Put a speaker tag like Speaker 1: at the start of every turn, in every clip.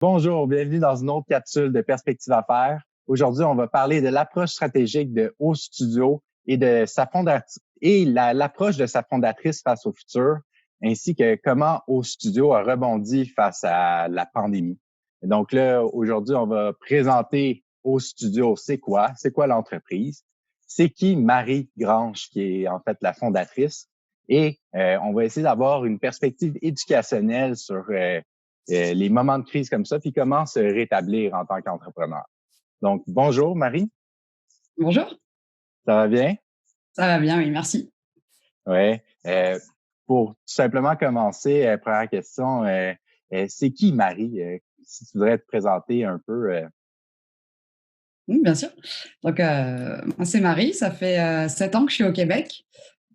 Speaker 1: Bonjour, bienvenue dans une autre capsule de Perspective Affaires. Aujourd'hui, on va parler de l'approche stratégique de O Studio et de l'approche de sa fondatrice face au futur, ainsi que comment O Studio a rebondi face à la pandémie. Et donc là, aujourd'hui, on va présenter O Studio. C'est quoi? C'est quoi l'entreprise? C'est qui Marie Grange, qui est en fait la fondatrice? Et on va essayer d'avoir une perspective éducationnelle sur les moments de crise comme ça, puis comment se rétablir en tant qu'entrepreneur. Donc, bonjour Marie,
Speaker 2: Bonjour,
Speaker 1: ça va bien?
Speaker 2: ça va bien, oui, merci.
Speaker 1: Oui. Pour tout simplement commencer, première question, c'est qui Marie? Si tu voudrais te présenter un peu.
Speaker 2: Oui, bien sûr. Donc, moi, c'est Marie, ça fait 7 ans que je suis au Québec.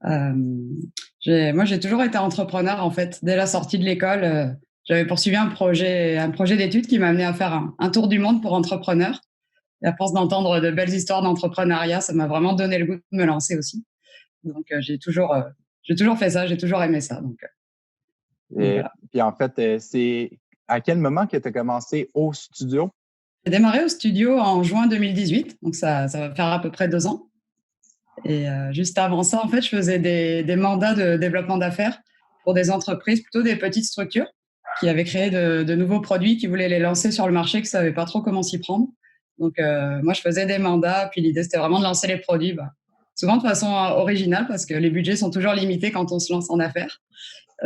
Speaker 2: Moi, j'ai toujours été entrepreneur, en fait. Dès la sortie de l'école, j'avais poursuivi un projet d'études qui m'a amené à faire un tour du monde pour entrepreneurs. Et à force d'entendre de belles histoires d'entrepreneuriat, ça m'a vraiment donné le goût de me lancer aussi. Donc, j'ai toujours fait ça, j'ai toujours aimé ça. Donc
Speaker 1: Et,
Speaker 2: voilà.
Speaker 1: puis en fait, c'est à quel moment que tu as commencé au studio?
Speaker 2: J'ai démarré au studio en juin 2018, donc ça va faire à peu près 2 ans. Et juste avant ça, en fait, je faisais des mandats de développement d'affaires pour des entreprises, plutôt des petites structures qui avaient créé de nouveaux produits, qui voulaient les lancer sur le marché, qui ne savaient pas trop comment s'y prendre. Donc, moi, je faisais des mandats, puis l'idée, c'était vraiment de lancer les produits, souvent de façon originale, parce que les budgets sont toujours limités quand on se lance en affaires,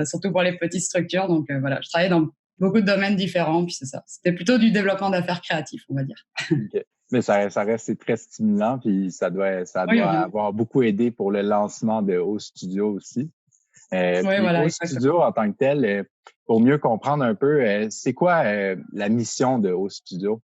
Speaker 2: surtout pour les petites structures. Donc, voilà, je travaillais dans beaucoup de domaines différents, puis c'est ça. C'était plutôt du développement d'affaires créatif, on va dire.
Speaker 1: OK. Mais ça reste c'est très stimulant, puis ça
Speaker 2: Oui,
Speaker 1: doit
Speaker 2: vraiment.
Speaker 1: avoir beaucoup aidé pour le lancement de O Studio aussi.
Speaker 2: Oui,
Speaker 1: Puis
Speaker 2: voilà,
Speaker 1: au
Speaker 2: exactement.
Speaker 1: studio en tant que tel, pour mieux comprendre un peu, c'est quoi la mission de Au Studio?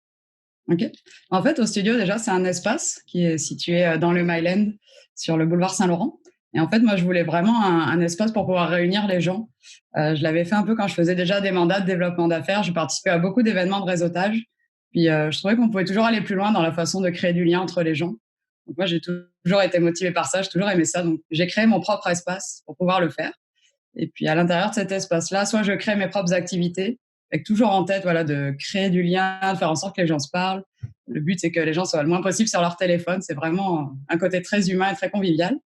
Speaker 2: OK. En fait, au studio, déjà, c'est un espace qui est situé dans le Myland, sur le boulevard Saint-Laurent. Et en fait, moi, je voulais vraiment un espace pour pouvoir réunir les gens. Je l'avais fait un peu quand je faisais déjà des mandats de développement d'affaires. Je participais à beaucoup d'événements de réseautage. Puis, je trouvais qu'on pouvait toujours aller plus loin dans la façon de créer du lien entre les gens. Donc, moi, j'ai toujours été motivée par ça. J'ai toujours aimé ça. Donc, j'ai créé mon propre espace pour pouvoir le faire. Et puis à l'intérieur de cet espace-là, soit je crée mes propres activités, avec toujours en tête voilà, de créer du lien, de faire en sorte que les gens se parlent. Le but, c'est que les gens soient le moins possible sur leur téléphone. C'est vraiment un côté très humain et très convivial.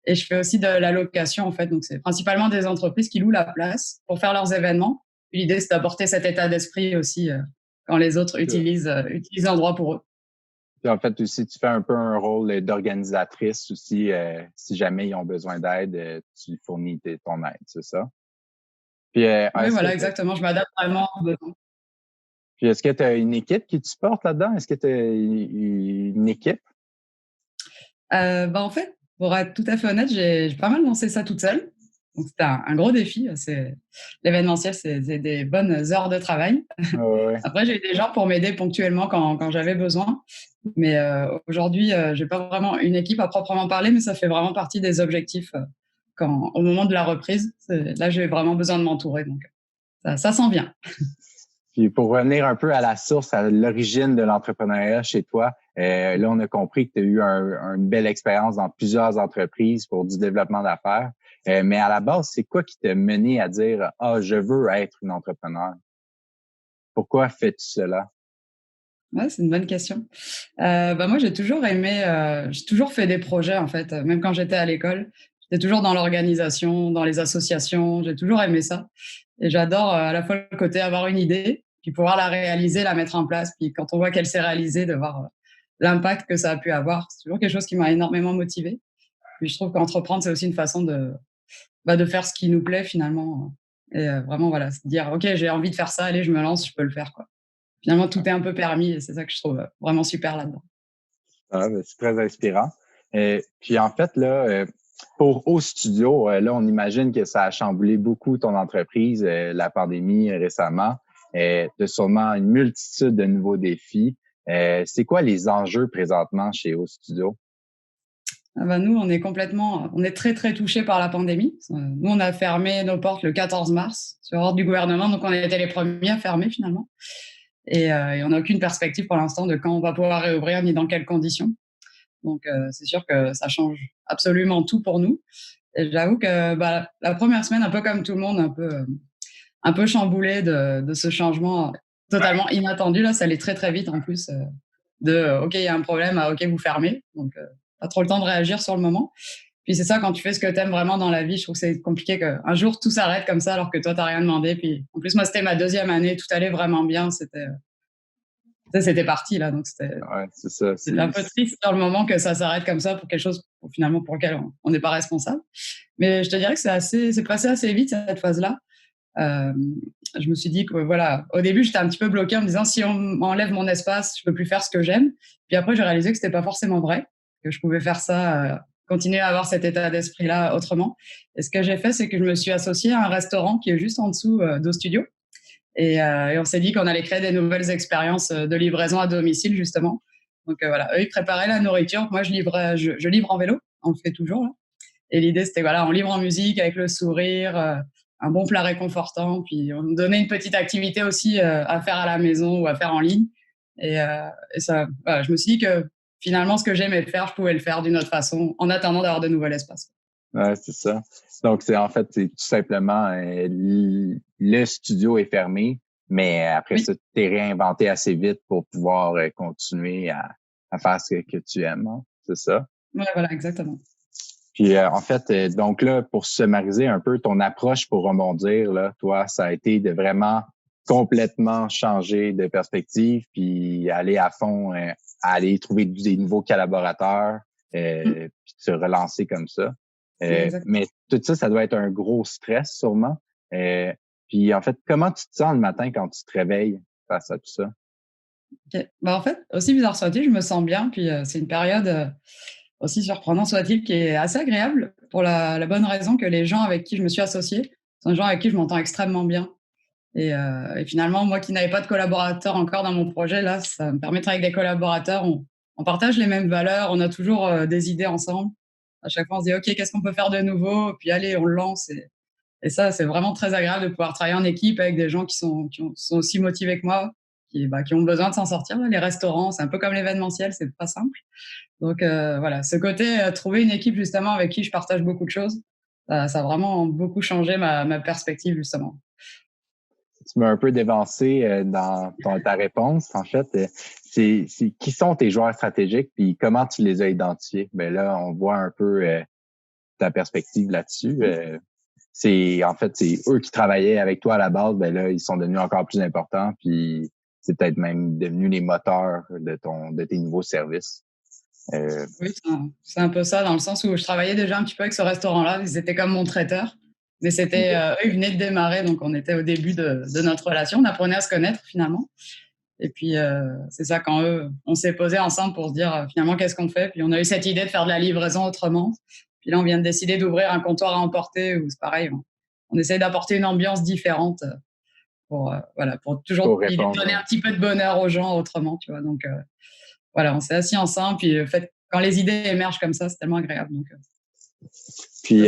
Speaker 2: Et je fais aussi de la location, en fait. Donc, c'est principalement des entreprises qui louent la place pour faire leurs événements. Puis l'idée, c'est d'apporter cet état d'esprit aussi quand les autres utilisent l'endroit pour eux.
Speaker 1: Puis en fait aussi, tu fais un peu un rôle d'organisatrice aussi. Si jamais ils ont besoin d'aide, tu fournis ton aide, c'est ça? Puis
Speaker 2: Oui, voilà, exactement. Je m'adapte vraiment aux besoins.
Speaker 1: est-ce que tu as une équipe qui te supporte là-dedans? Est-ce que tu as une équipe?
Speaker 2: En fait, pour être tout à fait honnête, j'ai pas mal lancé ça toute seule. Donc c'était un gros défi. L'événementiel, c'est des bonnes heures de travail.
Speaker 1: Ouais.
Speaker 2: Après, j'ai eu des gens pour m'aider ponctuellement quand j'avais besoin. Mais aujourd'hui, j'ai pas vraiment une équipe à proprement parler, mais ça fait vraiment partie des objectifs au moment de la reprise. Là, j'ai vraiment besoin de m'entourer. Donc ça s'en vient.
Speaker 1: Puis pour revenir un peu à la source, à l'origine de l'entrepreneuriat chez toi, là, on a compris que tu as eu une belle expérience dans plusieurs entreprises pour du développement d'affaires. Mais à la base, c'est quoi qui t'a mené à dire Ah, je veux être une entrepreneur? Pourquoi fais-tu cela?
Speaker 2: Ouais, c'est une bonne question. Moi, j'ai toujours fait des projets, en fait, même quand j'étais à l'école. J'étais toujours dans l'organisation, dans les associations, j'ai toujours aimé ça et j'adore, à la fois le côté avoir une idée, puis pouvoir la réaliser, la mettre en place, puis quand on voit qu'elle s'est réalisée, de voir, l'impact que ça a pu avoir. C'est toujours quelque chose qui m'a énormément motivée. Puis je trouve qu'entreprendre, c'est aussi une façon de faire ce qui nous plaît finalement, et vraiment, voilà, se dire: «OK, j'ai envie de faire ça, allez, je me lance, je peux le faire, quoi». Finalement, tout est un peu permis et c'est ça que je trouve vraiment super là-dedans.
Speaker 1: Ah, ben, c'est très inspirant. Puis en fait, là, pour Au Studio, là, on imagine que ça a chamboulé beaucoup ton entreprise, la pandémie récemment. Tu as sûrement une multitude de nouveaux défis. C'est quoi les enjeux présentement chez Au Studio?
Speaker 2: Nous, on est très, très touchés par la pandémie. Nous, on a fermé nos portes le 14 mars sur ordre du gouvernement, donc on a été les premiers à fermer finalement et on n'a aucune perspective pour l'instant de quand on va pouvoir réouvrir ni dans quelles conditions. Donc c'est sûr que ça change absolument tout pour nous et j'avoue que, la première semaine, un peu comme tout le monde, un peu chamboulée de ce changement. totalement inattendu. Là, ça allait très, très vite en plus. OK, il y a un problème, OK, vous fermez. Donc, pas trop le temps de réagir sur le moment. Puis c'est ça, quand tu fais ce que tu aimes vraiment dans la vie, je trouve que c'est compliqué qu'un jour tout s'arrête comme ça alors que toi, tu n'as rien demandé. Puis en plus, moi, c'était ma deuxième année, tout allait vraiment bien. C'était parti là. Donc,
Speaker 1: Ouais, c'est ça.
Speaker 2: c'était un peu triste sur le moment que ça s'arrête comme ça pour quelque chose finalement pour lequel on n'est pas responsable. Mais je te dirais que c'est passé assez vite cette phase-là. Euh, je me suis dit que voilà, au début j'étais un petit peu bloquée en me disant si on m'enlève mon espace, je peux plus faire ce que j'aime. Puis après j'ai réalisé que c'était pas forcément vrai, que je pouvais faire ça, continuer à avoir cet état d'esprit-là autrement. Et ce que j'ai fait, c'est que je me suis associée à un restaurant qui est juste en dessous d'O Studio. Et on s'est dit qu'on allait créer des nouvelles expériences de livraison à domicile justement. Donc voilà, eux ils préparaient la nourriture, moi je livre en vélo, on le fait toujours là. Et l'idée, c'était, voilà, on livre en musique avec le sourire, un bon plat réconfortant. Puis, on nous donnait une petite activité aussi à faire à la maison ou à faire en ligne. Et ça, voilà, je me suis dit que finalement, ce que j'aimais faire, je pouvais le faire d'une autre façon en attendant d'avoir de nouveaux espaces.
Speaker 1: Ouais, c'est ça. Donc, c'est tout simplement le studio est fermé, mais après ça, tu t'es réinventé assez vite pour pouvoir continuer à faire ce que tu aimes. Hein? C'est ça?
Speaker 2: Ouais, voilà, exactement.
Speaker 1: Puis en fait, donc là, pour summariser un peu ton approche pour rebondir, là, toi, ça a été de vraiment complètement changer de perspective, puis aller à fond, aller trouver des nouveaux collaborateurs, puis se relancer comme ça. Mais tout ça, ça doit être un gros stress sûrement. Puis en fait, comment tu te sens le matin quand tu te réveilles face à tout ça?
Speaker 2: Okay. Bah, en fait, aussi bizarre soit-il, je me sens bien. Puis c'est une période aussi surprenant soit-il qui est assez agréable pour la bonne raison que les gens avec qui je me suis associée sont des gens avec qui je m'entends extrêmement bien. Et finalement, moi qui n'avais pas de collaborateurs encore dans mon projet, là, ça me permet de travailler avec des collaborateurs. On partage les mêmes valeurs, on a toujours des idées ensemble. À chaque fois, on se dit, OK, qu'est-ce qu'on peut faire de nouveau? Puis allez, on le lance. Et ça, c'est vraiment très agréable de pouvoir travailler en équipe avec des gens sont aussi motivés que moi, qui ont besoin de s'en sortir. Les restaurants, c'est un peu comme l'événementiel, c'est pas simple. Donc voilà, ce côté, trouver une équipe justement avec qui je partage beaucoup de choses, ça a vraiment beaucoup changé ma perspective justement.
Speaker 1: Tu m'as un peu dévancé dans ta réponse. En fait, qui sont tes joueurs stratégiques puis comment tu les as identifiés? Ben là, on voit un peu ta perspective là-dessus. C'est eux qui travaillaient avec toi à la base. Ben là, ils sont devenus encore plus importants. Puis c'est peut-être même devenu les moteurs de tes nouveaux services.
Speaker 2: Oui, c'est un peu ça, dans le sens où je travaillais déjà un petit peu avec ce restaurant-là. Ils étaient comme mon traiteur. Mais eux, ils venaient de démarrer, donc on était au début de notre relation. On apprenait à se connaître finalement. Et puis, c'est ça, quand on s'est posé ensemble pour se dire finalement qu'est-ce qu'on fait. Puis on a eu cette idée de faire de la livraison autrement. Puis là, on vient de décider d'ouvrir un comptoir à emporter où c'est pareil, on essaie d'apporter une ambiance différente pour toujours donner un petit peu de bonheur aux gens autrement, tu vois. Donc, voilà, on s'est assis ensemble. Puis, en fait, quand les idées émergent comme ça, c'est tellement agréable. Donc,
Speaker 1: puis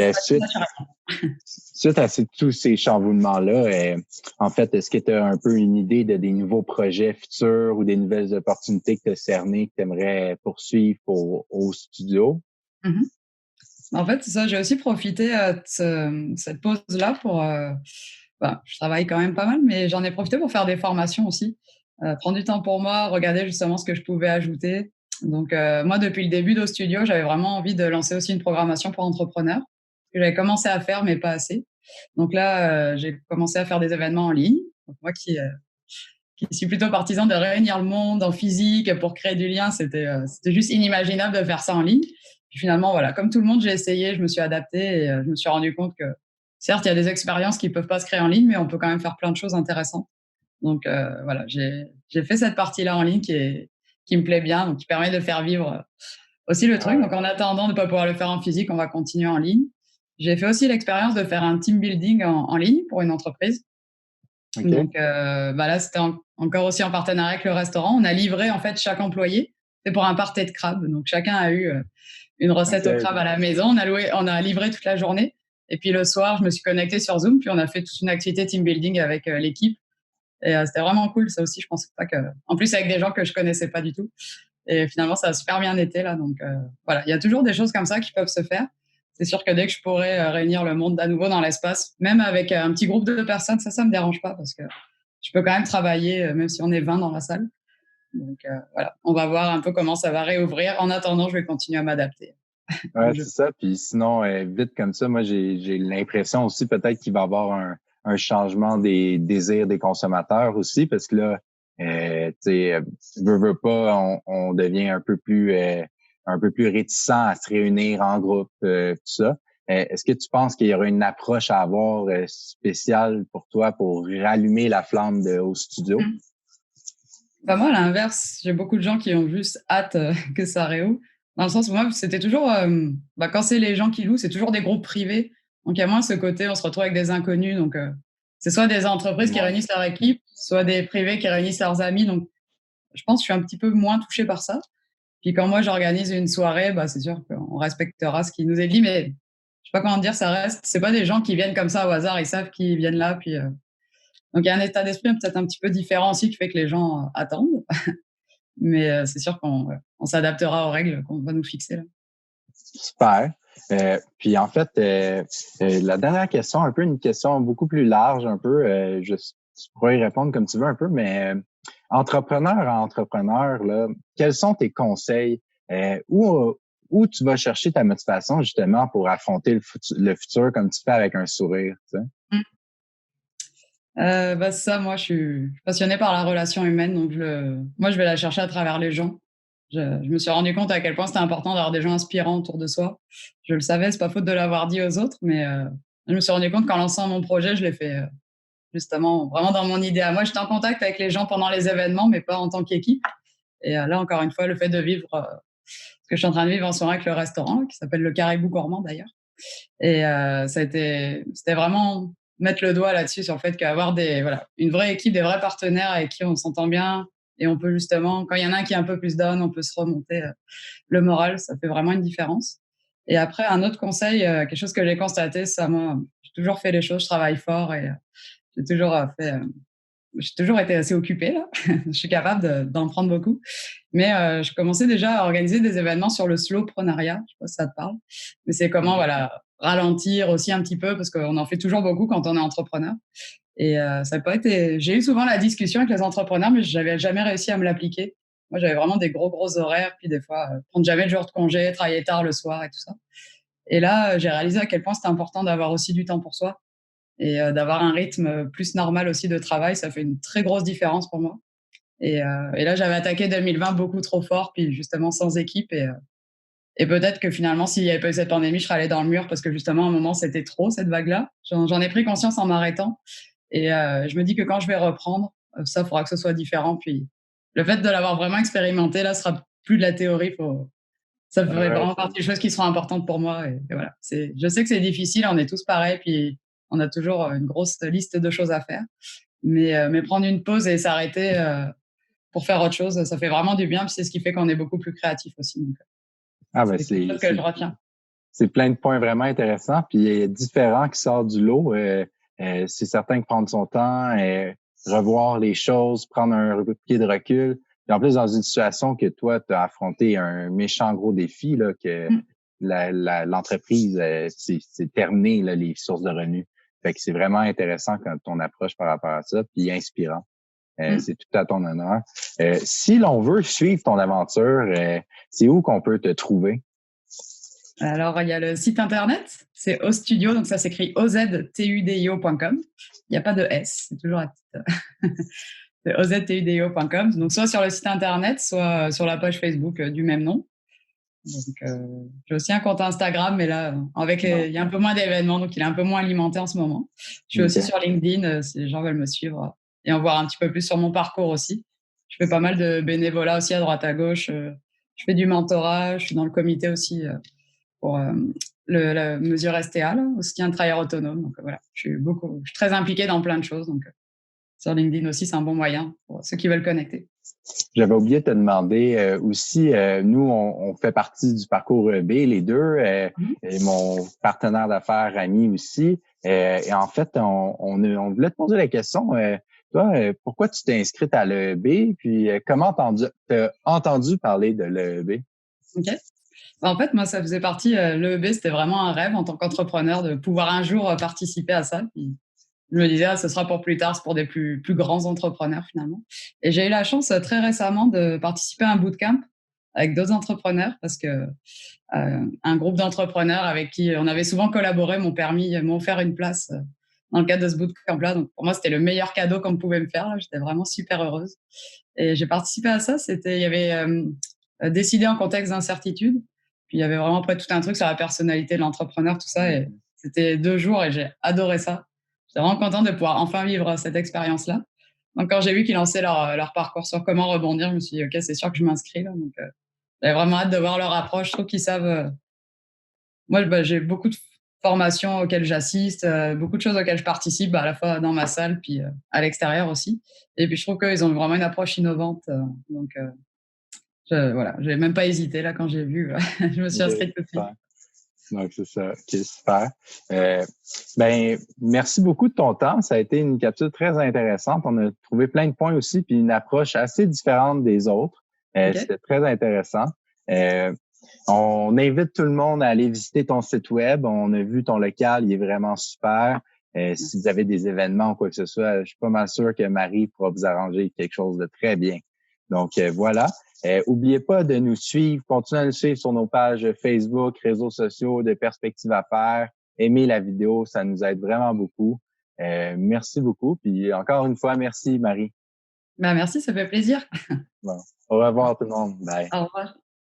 Speaker 1: suite à tous ces chamboulements-là, en fait, est-ce que tu as un peu une idée de des nouveaux projets futurs ou des nouvelles opportunités que tu as cernées que tu aimerais poursuivre au studio?
Speaker 2: Mm-hmm. En fait, c'est ça, j'ai aussi profité de cette pause-là je travaille quand même pas mal, mais j'en ai profité pour faire des formations aussi, prendre du temps pour moi, regarder justement ce que je pouvais ajouter. Donc, moi, depuis le début d'O Studio, j'avais vraiment envie de lancer aussi une programmation pour entrepreneurs, que j'avais commencé à faire, mais pas assez. Donc là, j'ai commencé à faire des événements en ligne. Donc, moi qui suis plutôt partisan de réunir le monde en physique pour créer du lien, c'était juste inimaginable de faire ça en ligne. Puis finalement, voilà, comme tout le monde, j'ai essayé, je me suis adaptée et je me suis rendu compte que certes, il y a des expériences qui ne peuvent pas se créer en ligne, mais on peut quand même faire plein de choses intéressantes. Donc voilà, j'ai fait cette partie-là en ligne qui me plaît bien, donc qui permet de faire vivre aussi le truc. Donc en attendant de ne pas pouvoir le faire en physique, on va continuer en ligne. J'ai fait aussi l'expérience de faire un team building en ligne pour une entreprise. Okay. Donc là, c'était encore aussi en partenariat avec le restaurant. On a livré en fait chaque employé. C'est pour un party de crabe. Donc chacun a eu une recette au crabe à la maison. On a livré toute la journée. Et puis le soir, je me suis connectée sur Zoom. Puis on a fait toute une activité team building avec l'équipe. Et c'était vraiment cool. Ça aussi, je pensais pas que. En plus, avec des gens que je connaissais pas du tout. Et finalement, ça a super bien été là. Donc voilà, il y a toujours des choses comme ça qui peuvent se faire. C'est sûr que dès que je pourrais réunir le monde à nouveau dans l'espace, même avec un petit groupe de personnes, ça me dérange pas parce que je peux quand même travailler, même si on est 20 dans la salle. Donc voilà, on va voir un peu comment ça va réouvrir. En attendant, je vais continuer à m'adapter.
Speaker 1: Ouais, c'est ça. Puis sinon, vite comme ça, moi, j'ai l'impression aussi peut-être qu'il va y avoir un changement des désirs des consommateurs aussi, parce que là, tu sais, veux pas, on devient un peu plus réticent à se réunir en groupe, tout ça. Est-ce que tu penses qu'il y aura une approche à avoir spéciale pour toi pour rallumer la flamme au studio?
Speaker 2: Bah moi, à l'inverse, j'ai beaucoup de gens qui ont juste hâte que ça réouvre. Dans le sens où moi, c'était toujours, quand c'est les gens qui louent, c'est toujours des groupes privés. Donc, il y a moins ce côté, on se retrouve avec des inconnus. Donc, c'est soit des entreprises qui
Speaker 1: Ouais.
Speaker 2: réunissent leur équipe, soit des privés qui réunissent leurs amis. Donc, je pense que je suis un petit peu moins touchée par ça. Puis quand moi, j'organise une soirée, bah, c'est sûr qu'on respectera ce qui nous est dit. Mais je sais pas comment dire, ça reste, c'est pas des gens qui viennent comme ça au hasard. Ils savent qu'ils viennent là. Puis, donc, il y a un état d'esprit peut-être un petit peu différent aussi qui fait que les gens attendent. Mais c'est sûr qu'on s'adaptera aux règles qu'on va nous fixer là.
Speaker 1: Super. Puis en fait, la dernière question, un peu une question beaucoup plus large, un peu, tu pourrais y répondre comme tu veux un peu, mais entrepreneur à entrepreneur, là, quels sont tes conseils? Où tu vas chercher ta motivation justement pour affronter le futur comme tu fais avec un sourire, tu sais?
Speaker 2: Mmh. Ça, moi, je suis passionnée par la relation humaine, donc moi, je vais la chercher à travers les gens. Je me suis rendu compte à quel point c'était important d'avoir des gens inspirants autour de soi. Je le savais, c'est pas faute de l'avoir dit aux autres, mais je me suis rendu compte qu'en lançant mon projet, je l'ai fait justement vraiment dans mon idée à moi. J'étais en contact avec les gens pendant les événements, mais pas en tant qu'équipe. Et là, encore une fois, le fait de vivre ce que je suis en train de vivre en ce moment avec le restaurant, qui s'appelle le Caribou Gourmand d'ailleurs. Et c'était vraiment mettre le doigt là-dessus sur le fait qu'avoir une vraie équipe, des vrais partenaires avec qui on s'entend bien et on peut justement, quand il y en a un qui est un peu plus down, on peut se remonter le moral, ça fait vraiment une différence. Et après, un autre conseil, quelque chose que j'ai constaté, ça, moi, j'ai toujours fait les choses, je travaille fort et j'ai toujours j'ai toujours été assez occupée là. Je suis capable d'en prendre beaucoup. Mais je commençais déjà à organiser des événements sur le slowpreneuriat. Je sais pas si ça te parle. Mais c'est comment voilà ralentir aussi un petit peu parce qu'on en fait toujours beaucoup quand on est entrepreneur. Et ça n'a pas été. J'ai eu souvent la discussion avec les entrepreneurs, mais j'avais jamais réussi à me l'appliquer. Moi, j'avais vraiment des gros horaires, puis des fois prendre jamais de jour de congé, travailler tard le soir et tout ça. Et là, j'ai réalisé à quel point c'était important d'avoir aussi du temps pour soi et d'avoir un rythme plus normal aussi de travail. Ça fait une très grosse différence pour moi. Et là, j'avais attaqué 2020 beaucoup trop fort, puis justement sans équipe. Et peut-être que finalement, s'il n'y avait pas eu cette pandémie, je serais allée dans le mur parce que justement, à un moment, c'était trop cette vague-là. J'en ai pris conscience en m'arrêtant. Et je me dis que quand je vais reprendre, ça, il faudra que ce soit différent. Puis le fait de l'avoir vraiment expérimenté, là, ce sera plus de la théorie. Ça ferait
Speaker 1: Ouais,
Speaker 2: vraiment partie des choses qui seront importantes pour moi. Et voilà. Je sais que c'est difficile, on est tous pareils, puis on a toujours une grosse liste de choses à faire. Mais prendre une pause et s'arrêter pour faire autre chose, ça fait vraiment du bien. Puis c'est ce qui fait qu'on est beaucoup plus créatif aussi. Donc,
Speaker 1: ah ben
Speaker 2: c'est quelque chose que je retiens.
Speaker 1: c'est plein de points vraiment intéressants, puis différents qui sortent du lot. C'est certain que prendre son temps, revoir les choses, prendre un pied de recul. Puis en plus, dans une situation que toi, tu as affronté un méchant gros défi, là, que
Speaker 2: Mm.
Speaker 1: l'entreprise, c'est terminé, là, les sources de revenus. Fait que c'est vraiment intéressant quand ton approche par rapport à ça, puis inspirant.
Speaker 2: Mm.
Speaker 1: C'est tout à ton honneur. Si l'on veut suivre ton aventure, c'est où qu'on peut te trouver?
Speaker 2: Alors, il y a le site internet, c'est Ostudio, donc ça s'écrit oztudio.com. Il n'y a pas de S, c'est toujours la petite. C'est oztudio.com. Donc, soit sur le site internet, soit sur la page Facebook du même nom. Donc, j'ai aussi un compte Instagram, mais là, il y a un peu moins d'événements, donc il est un peu moins alimenté en ce moment. Je suis aussi
Speaker 1: OK.
Speaker 2: sur LinkedIn, si les gens veulent me suivre et en voir un petit peu plus sur mon parcours aussi. Je fais pas mal de bénévolat aussi à droite à gauche. Je fais du mentorat, je suis dans le comité aussi pour la mesure STA, là, aussi un travailleur autonome. Donc voilà, je suis très impliquée dans plein de choses. Donc sur LinkedIn aussi, c'est un bon moyen pour ceux qui veulent connecter.
Speaker 1: J'avais oublié de te demander aussi, nous, on fait partie du parcours B, les deux, et mon partenaire d'affaires, ami aussi. Et en fait, on voulait te poser la question, toi, pourquoi tu t'es inscrite à l'EEB, puis comment t'as entendu parler de l'EEB?
Speaker 2: OK. En fait, moi, ça faisait partie, l'EEB, c'était vraiment un rêve en tant qu'entrepreneur de pouvoir un jour participer à ça. Puis Je me disais, ah, ce sera pour plus tard, c'est pour des plus grands entrepreneurs finalement. Et j'ai eu la chance très récemment de participer à un bootcamp avec d'autres entrepreneurs parce que un groupe d'entrepreneurs avec qui on avait souvent collaboré m'ont offert une place dans le cadre de ce bootcamp-là. Donc pour moi, c'était le meilleur cadeau qu'on pouvait me faire. Là. J'étais vraiment super heureuse. Et j'ai participé à ça. Il y avait décidé en contexte d'incertitude. Puis il y avait vraiment après tout un truc sur la personnalité de l'entrepreneur, tout ça. Et c'était 2 jours et j'ai adoré ça. J'étais vraiment contente de pouvoir enfin vivre cette expérience-là. Donc quand j'ai vu qu'ils lançaient leur parcours sur comment rebondir, je me suis dit, OK, c'est sûr que je m'inscris là. Donc j'avais vraiment hâte de voir leur approche. Je trouve qu'ils savent. Moi, j'ai beaucoup de formations auxquelles j'assiste, beaucoup de choses auxquelles je participe, à la fois dans ma salle puis à l'extérieur aussi. Et puis je trouve qu'ils ont vraiment une approche innovante. Donc voilà, j'ai même pas hésité là quand j'ai vu. Je me suis
Speaker 1: OK,
Speaker 2: inscrite tout de suite.
Speaker 1: super. Donc, c'est ça. OK, super. Merci beaucoup de ton temps. Ça a été une capsule très intéressante. On a trouvé plein de points aussi, puis une approche assez différente des autres.
Speaker 2: OK.
Speaker 1: C'était très intéressant. Euh, on invite tout le monde à aller visiter ton site web. On a vu ton local, il est vraiment super. Si vous avez des événements ou quoi que ce soit, je suis pas mal sûr que Marie pourra vous arranger quelque chose de très bien. Donc, voilà. Oubliez pas de nous suivre, continuez à nous suivre sur nos pages Facebook, réseaux sociaux de Perspective Affaires. Aimez la vidéo, ça nous aide vraiment beaucoup. Merci beaucoup. Puis encore une fois, merci Marie.
Speaker 2: Merci, ça fait plaisir.
Speaker 1: Bon, au revoir tout le monde. Bye.
Speaker 2: Au revoir.